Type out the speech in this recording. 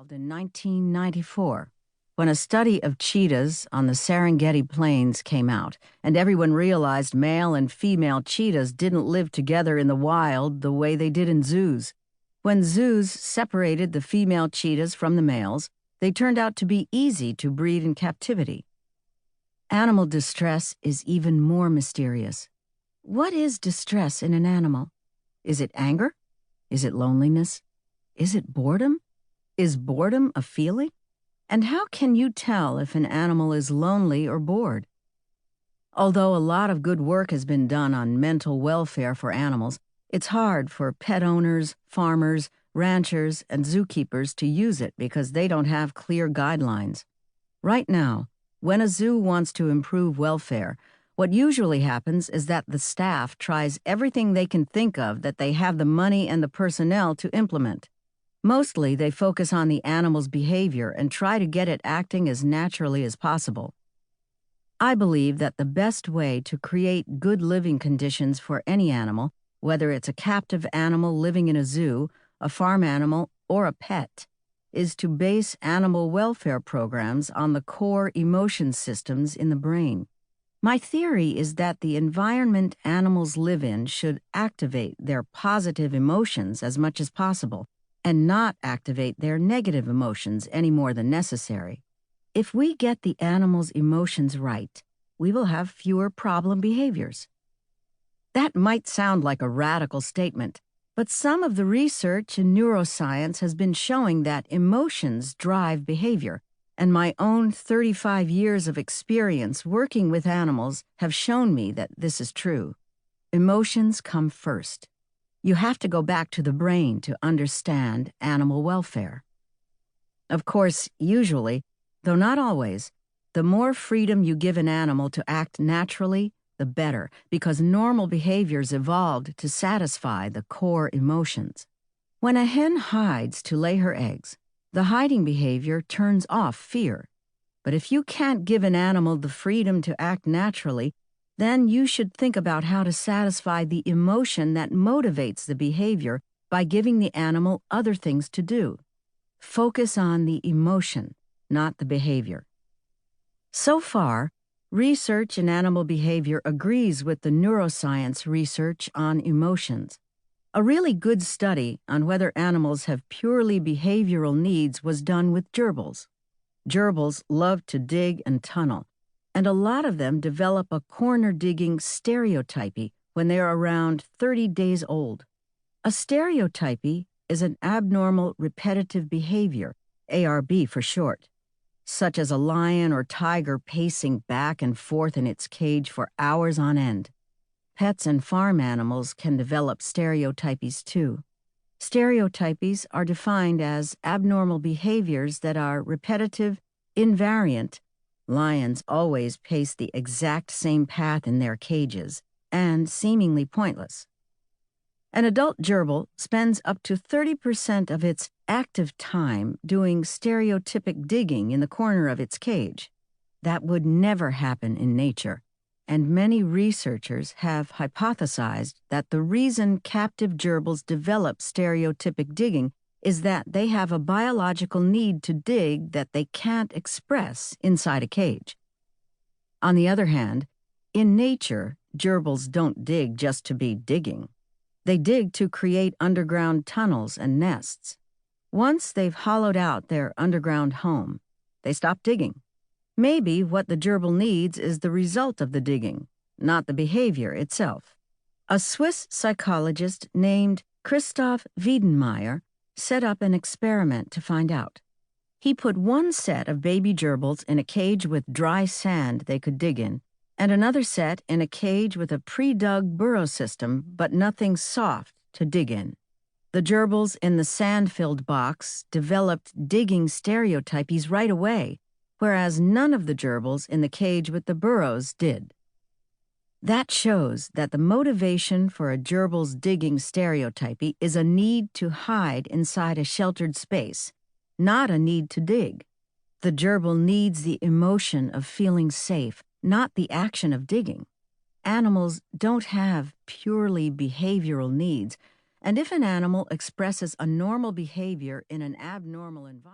involved in 1994 when a study of cheetahs on the Serengeti Plains came out, and everyone realized male and female cheetahs didn't live together in the wild the way they did in zoos. When zoos separated the female cheetahs from the males, they turned out to be easy to breed in captivity. Animal distress is even more mysterious. What is distress in an animal? Is it anger? Is it loneliness? Is it boredom? Is boredom a feeling? And how can you tell if an animal is lonely or bored? Although a lot of good work has been done on mental welfare for animals, it's hard for pet owners, farmers, ranchers, and zookeepers to use it because they don't have clear guidelines. Right now, when a zoo wants to improve welfare, what usually happens is that the staff tries everything they can think of that they have the money and the personnel to implement. Mostly, they focus on the animal's behavior and try to get it acting as naturally as possible. I believe that the best way to create good living conditions for any animal, whether it's a captive animal living in a zoo, a farm animal, or a pet, is to base animal welfare programs on the core emotion systems in the brain. My theory is that the environment animals live in should activate their positive emotions as much as possible, and not activate their negative emotions any more than necessary. If we get the animal's emotions right, we will have fewer problem behaviors. That might sound like a radical statement, but some of the research in neuroscience has been showing that emotions drive behavior, and my own 35 years of experience working with animals have shown me that this is true. Emotions come first. You have to go back to the brain to understand animal welfare. Of course, usually, though not always, the more freedom you give an animal to act naturally, the better, because normal behaviors evolved to satisfy the core emotions. When a hen hides to lay her eggs, the hiding behavior turns off fear. But if you can't give an animal the freedom to act naturally, then you should think about how to satisfy the emotion that motivates the behavior by giving the animal other things to do. Focus on the emotion, not the behavior. So far, research in animal behavior agrees with the neuroscience research on emotions. A really good study on whether animals have purely behavioral needs was done with gerbils. Gerbils love to dig and tunnel, and a lot of them develop a corner-digging stereotypy when they are around 30 days old. A stereotypy is an abnormal repetitive behavior, ARB for short, such as a lion or tiger pacing back and forth in its cage for hours on end. Pets and farm animals can develop stereotypies too. Stereotypies are defined as abnormal behaviors that are repetitive, invariant. Lions always pace the exact same path in their cages, and seemingly pointless. An adult gerbil spends up to 30% of its active time doing stereotypic digging in the corner of its cage. That would never happen in nature, and many researchers have hypothesized that the reason captive gerbils develop stereotypic digging is that they have a biological need to dig that they can't express inside a cage. On the other hand, in nature, gerbils don't dig just to be digging. They dig to create underground tunnels and nests. Once they've hollowed out their underground home, they stop digging. Maybe what the gerbil needs is the result of the digging, not the behavior itself. A Swiss psychologist named Christoph Wiedenmeyer set up an experiment to find out. He put one set of baby gerbils in a cage with dry sand they could dig in, and another set in a cage with a pre-dug burrow system but nothing soft to dig in. The gerbils in the sand-filled box developed digging stereotypies right away, whereas none of the gerbils in the cage with the burrows did. That shows that the motivation for a gerbil's digging stereotypy is a need to hide inside a sheltered space, not a need to dig. The gerbil needs the emotion of feeling safe, not the action of digging. Animals don't have purely behavioral needs, and if an animal expresses a normal behavior in an abnormal environment,